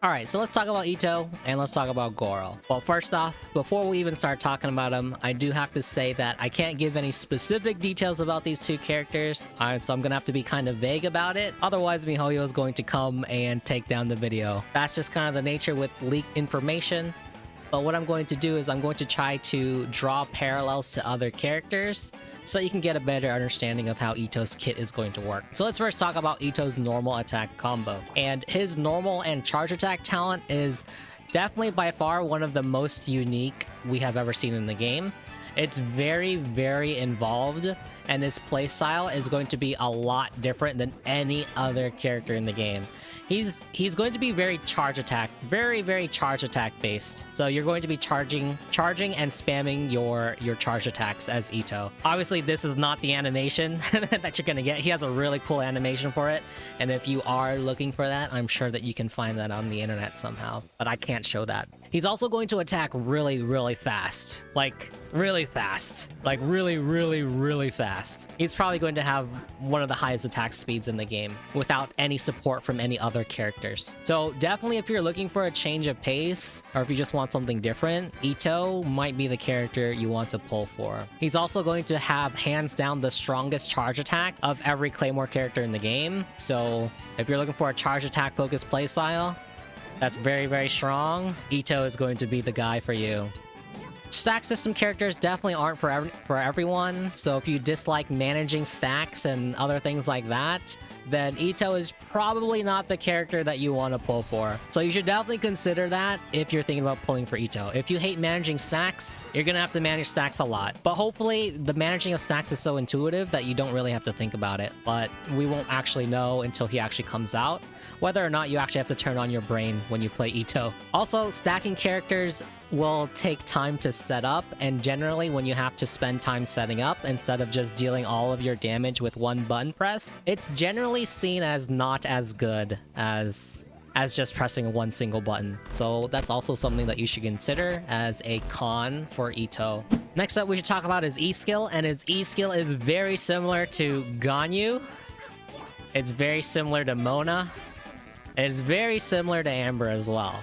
Alright, so let's talk about Itto and let's talk about Gorou. Well, first off, before we even start talking about them, I do have to say that I can't give any specific details about these two characters, so I'm gonna have to be kind of vague about it. Otherwise, MiHoYo is going to come and take down the video. That's just kind of the nature with leaked information. But what I'm going to do is I'm going to try to draw parallels to other characters so you can get a better understanding of how Itto's kit is going to work. So let's first talk about Itto's normal attack combo. And his normal and charge attack talent is definitely by far one of the most unique we have ever seen in the game. It's very, very involved, and his playstyle is going to be a lot different than any other character in the game. He's going to be very charge attack, very charge attack based. So you're going to be charging and spamming your charge attacks as Itto. Obviously, this is not the animation that you're gonna get. He has a really cool animation for it, and if you are looking for that, I'm sure that you can find that on the internet somehow. But I can't show that. He's also going to attack really fast, like really fast, like really fast. He's probably going to have one of the highest attack speeds in the game without any support from any other characters. So definitely if you're looking for a change of pace, or if you just want something different, Itto might be the character you want to pull for. He's also going to have hands down the strongest charge attack of every Claymore character in the game. So if you're looking for a charge attack focused playstyle that's very strong, Itto is going to be the guy for you. Stack system characters definitely aren't for everyone, so if you dislike managing stacks and other things like that, then Itto is probably not the character that you want to pull for. So you should definitely consider that if you're thinking about pulling for Itto. If you hate managing stacks, you're gonna have to manage stacks a lot. But hopefully the managing of stacks is so intuitive that you don't really have to think about it. But we won't actually know until he actually comes out, whether or not you actually have to turn on your brain when you play Itto. Also, stacking characters will take time to set up, and generally when you have to spend time setting up instead of just dealing all of your damage with one button press, it's generally seen as not as good as just pressing one single button. So that's also something that you should consider as a con for Itto. Next up, we should talk about his E skill, and his E skill is very similar to Ganyu. It's very similar to Mona. It's very similar to Amber as well.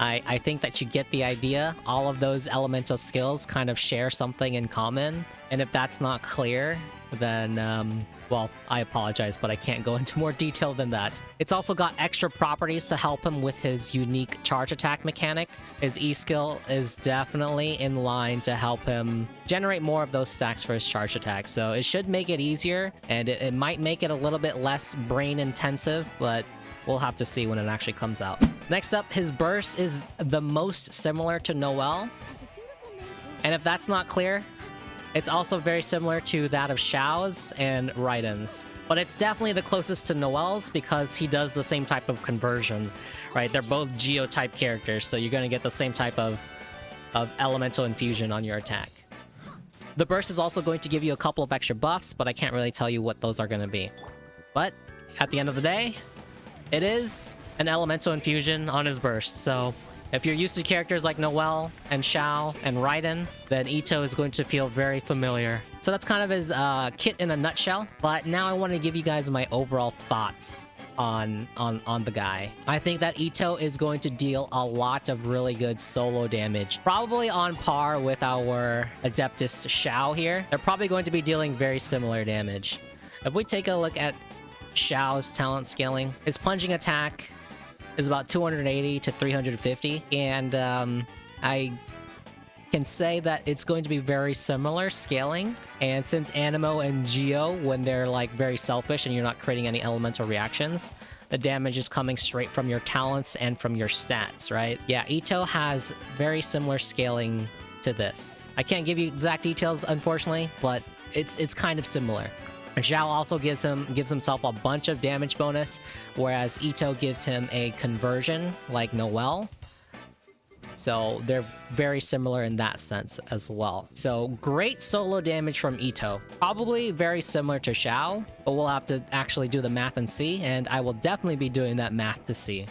I think that you get the idea. All of those elemental skills kind of share something in common. And if that's not clear, then, well, I apologize, but I can't go into more detail than that. It's also got extra properties to help him with his unique charge attack mechanic. His E skill is definitely in line to help him generate more of those stacks for his charge attack. So it should make it easier, and it might make it a little bit less brain intensive, but we'll have to see when it actually comes out. Next up, his burst is the most similar to Noelle. And if that's not clear, it's also very similar to that of Xiao's and Raiden's. But it's definitely the closest to Noelle's because he does the same type of conversion, right? They're both GEO type characters, so you're going to get the same type of elemental infusion on your attack. The burst is also going to give you a couple of extra buffs, but I can't really tell you what those are going to be. But at the end of the day, it is an elemental infusion on his burst, so if you're used to characters like Noelle and Xiao and Raiden, then Itto is going to feel very familiar. So that's kind of his kit in a nutshell, but now I want to give you guys my overall thoughts on the guy. I think that Itto is going to deal a lot of really good solo damage, probably on par with our Adeptus Xiao here. They're probably going to be dealing very similar damage. If we take a look at Xiao's talent scaling, his plunging attack is about 280 to 350, and I can say that it's going to be very similar scaling. And since Animo and GEO, when they're like very selfish and you're not creating any elemental reactions, the damage is coming straight from your talents and from your stats, right? Yeah, Itto has very similar scaling to this. I can't give you exact details, unfortunately, but it's kind of similar. Xiao also gives himself a bunch of damage bonus, whereas Itto gives him a conversion like Noelle. So they're very similar in that sense as well. So great solo damage from Itto. Probably very similar to Xiao, but we'll have to actually do the math and see, and I will definitely be doing that math to see.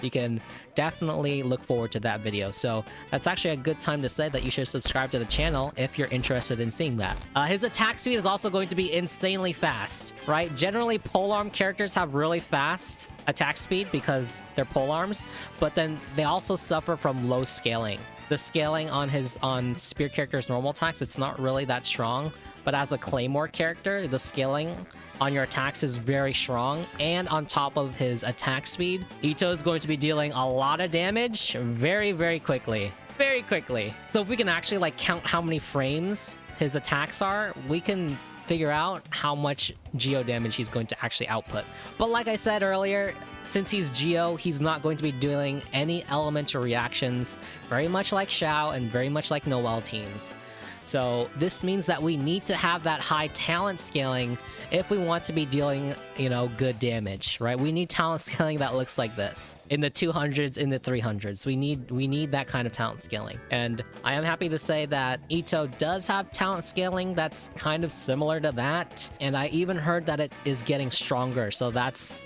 you can definitely look forward to that video. So that's actually a good time to say that you should subscribe to the channel if you're interested in seeing that. His attack speed is also going to be insanely fast, right? Generally, polearm characters have really fast attack speed because they're polearms, but then they also suffer from low scaling. The scaling on spear characters' normal attacks, it's not really that strong, but as a claymore character, the scaling on your attacks is very strong, and on top of his attack speed, Itto is going to be dealing a lot of damage very quickly. Very quickly. So if we can actually like count how many frames his attacks are, we can figure out how much GEO damage he's going to actually output. But like I said earlier, since he's GEO, he's not going to be doing any elemental reactions, very much like Xiao and very much like Noelle teams. So this means that we need to have that high talent scaling if we want to be dealing, you know, good damage, right? We need talent scaling that looks like this, in the 200s, in the 300s. We need that kind of talent scaling. And I am happy to say that Itto does have talent scaling that's kind of similar to that. And I even heard that it is getting stronger. So that's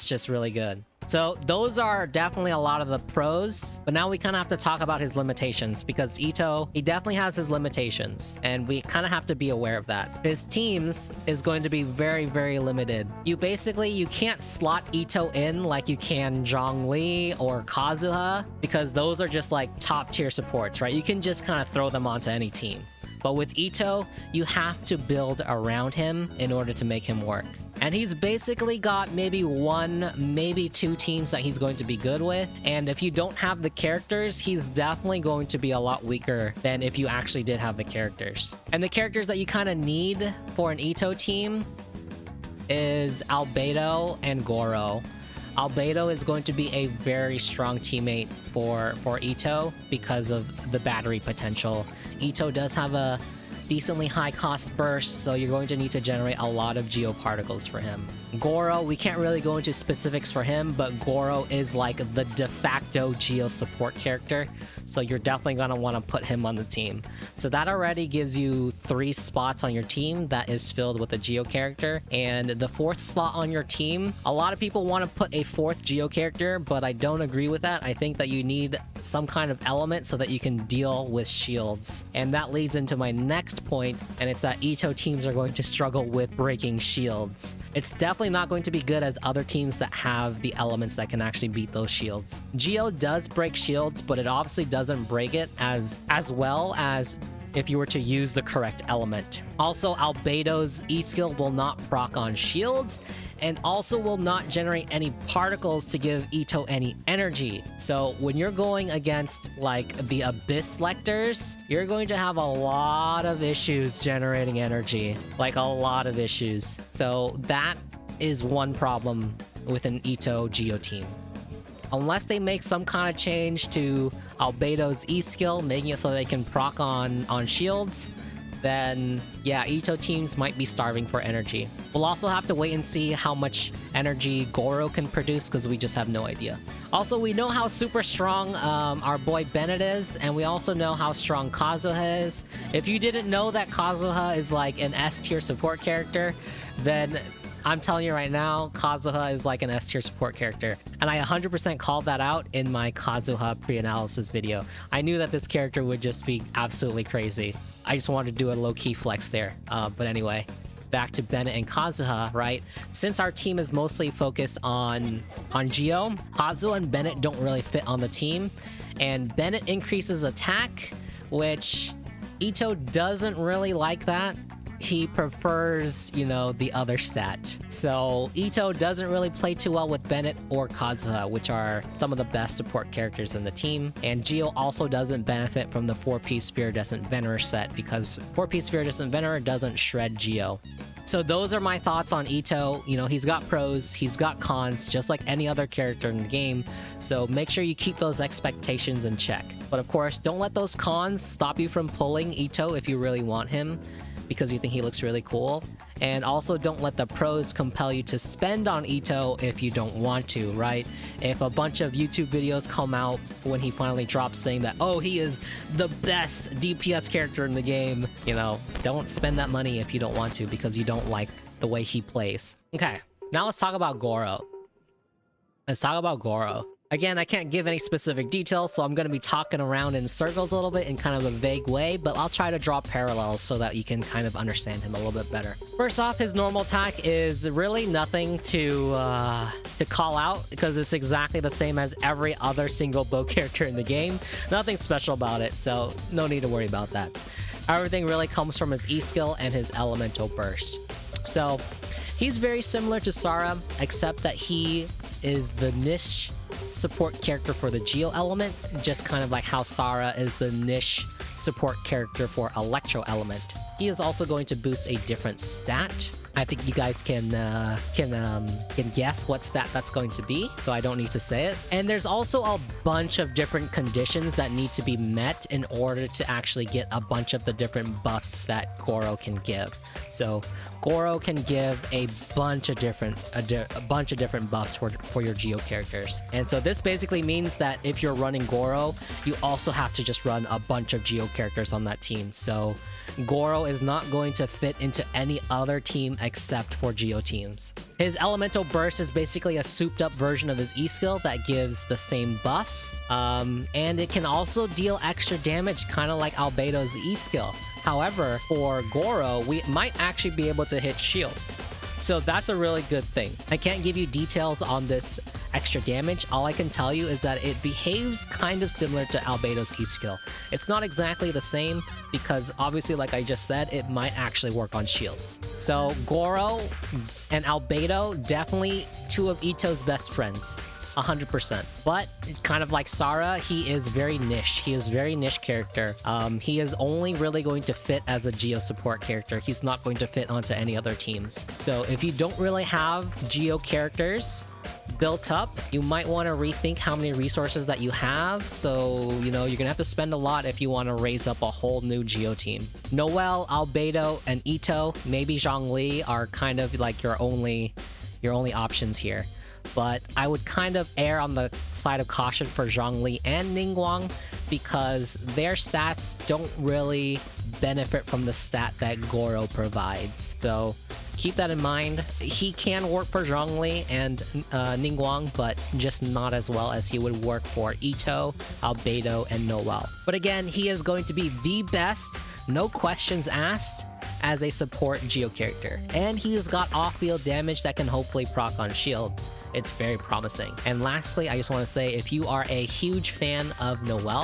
just really good. So those are definitely a lot of the pros, but now we kind of have to talk about his limitations, because Itto, he definitely has his limitations, and we kind of have to be aware of that. His teams is going to be very limited. You can't slot Itto in like you can Zhongli or Kazuha, because those are just like top tier supports, right? You can just kind of throw them onto any team. But with Itto, you have to build around him in order to make him work. And he's basically got maybe one, maybe two teams that he's going to be good with. And if you don't have the characters, he's definitely going to be a lot weaker than if you actually did have the characters. And the characters that you kind of need for an Itto team is Albedo and Gorou. Albedo is going to be a very strong teammate for Itto because of the battery potential. Itto does have a decently high cost burst, so you're going to need to generate a lot of geo particles for him. Gorou, we can't really go into specifics for him, but Gorou is like the de facto geo support character, so you're definitely going to want to put him on the team. So that already gives you 3 spots on your team that is filled with a geo character. And the 4th slot on your team, a lot of people want to put a 4th geo character, but I don't agree with that. I think that you need some kind of element so that you can deal with shields. And that leads into my next point, and it's that Itto teams are going to struggle with breaking shields. It's definitely not going to be good as other teams that have the elements that can actually beat those shields. GEO does break shields, but it obviously doesn't break it as well as if you were to use the correct element. Also, Albedo's E skill will not proc on shields, and also will not generate any particles to give Itto any energy. So when you're going against like the Abyss Lectors, you're going to have a lot of issues generating energy, like a lot of issues. So that is one problem with an Itto Geo team. Unless they make some kind of change to Albedo's E skill, making it so they can proc on shields, then yeah, Itto teams might be starving for energy. We'll also have to wait and see how much energy Gorou can produce, because we just have no idea. Also, we know how super strong our boy Bennett is, and we also know how strong Kazuha is. If you didn't know that Kazuha is like an S tier support character, then I'm telling you right now, Kazuha is like an S tier support character. And I 100% called that out in my Kazuha pre-analysis video. I knew that this character would just be absolutely crazy. I just wanted to do a low-key flex there. But anyway, back to Bennett and Kazuha, right? Since our team is mostly focused on GEO, Kazuha and Bennett don't really fit on the team. And Bennett increases attack, which Itto doesn't really like that. He prefers, you know, the other stat. So Itto doesn't really play too well with Bennett or Kazuha, which are some of the best support characters in the team. And GEO also doesn't benefit from the 4-piece Viridescent Venerer set, because 4-piece Viridescent Venerer doesn't shred GEO. So those are my thoughts on Itto. You know, he's got pros, he's got cons, just like any other character in the game. So make sure you keep those expectations in check. But of course, don't let those cons stop you from pulling Itto if you really want him, because you think he looks really cool. And also don't let the pros compel you to spend on Itto if you don't want to, right? If a bunch of YouTube videos come out when he finally drops saying that, oh, he is the best DPS character in the game, you know, don't spend that money if you don't want to, because you don't like the way he plays. Okay, now let's talk about Gorou. Let's talk about Gorou. Again, I can't give any specific details, so I'm going to be talking around in circles a little bit in kind of a vague way, but I'll try to draw parallels so that you can kind of understand him a little bit better. First off, his normal attack is really nothing to call out, because it's exactly the same as every other single bow character in the game. Nothing special about it, so no need to worry about that. Everything really comes from his E skill and his elemental burst. So he's very similar to Sarah, except that he is the niche support character for the Geo element, just kind of like how Sarah is the niche support character for Electro element. He is also going to boost a different stat. I think you guys can guess what stat that's going to be, so I don't need to say it. And there's also a bunch of different conditions that need to be met in order to actually get a bunch of the different buffs that Gorou can give. So Gorou can give a bunch of different buffs for your Geo characters. And so this basically means that if you're running Gorou, you also have to just run a bunch of Geo characters on that team. So Gorou is not going to fit into any other team except for Geo teams. His elemental burst is basically a souped up version of his E skill that gives the same buffs, and it can also deal extra damage, kind of like Albedo's E skill. However, for Gorou, we might actually be able to hit shields. So that's a really good thing. I can't give you details on this extra damage. All I can tell you is that it behaves kind of similar to Albedo's E skill. It's not exactly the same because obviously, like I just said, it might actually work on shields. So Gorou and Albedo, definitely two of Itto's best friends. 100%. But kind of like Sarah, he is very niche. He is very niche character. He is only really going to fit as a Geo support character. He's not going to fit onto any other teams. So if you don't really have Geo characters built up, you might want to rethink how many resources that you have. So, you know, you're gonna have to spend a lot if you want to raise up a whole new Geo team. Noelle, Albedo, and Itto, maybe Zhongli are kind of like your only options here. But I would kind of err on the side of caution for Zhongli and Ningguang because their stats don't really benefit from the stat that Gorou provides. So keep that in mind. He can work for Zhongli and Ningguang, but just not as well as he would work for Itto, Albedo, and Noelle. But again, he is going to be the best, no questions asked, as a support Geo character. And he's got off-field damage that can hopefully proc on shields. It's very promising. And lastly, I just want to say if you are a huge fan of Noelle,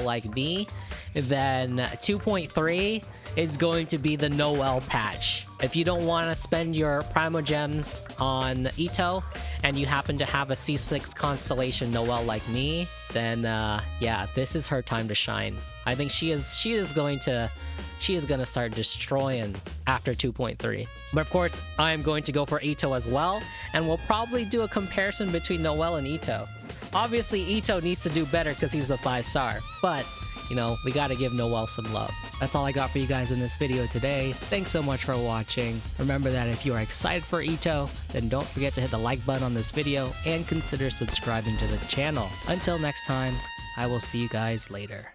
like me, then 2.3 is going to be the Noelle patch. If you don't want to spend your Primo Gems on Itto, and you happen to have a C6 Constellation Noelle like me, then yeah, this is her time to shine. I think she is going to start destroying after 2.3. But of course, I'm going to go for Itto as well, and we'll probably do a comparison between Noelle and Itto. Obviously, Itto needs to do better because he's the 5-star, but you know, we gotta give Noelle some love. That's all I got for you guys in this video today. Thanks so much for watching. Remember that if you are excited for Itto, then don't forget to hit the like button on this video and consider subscribing to the channel. Until next time, I will see you guys later.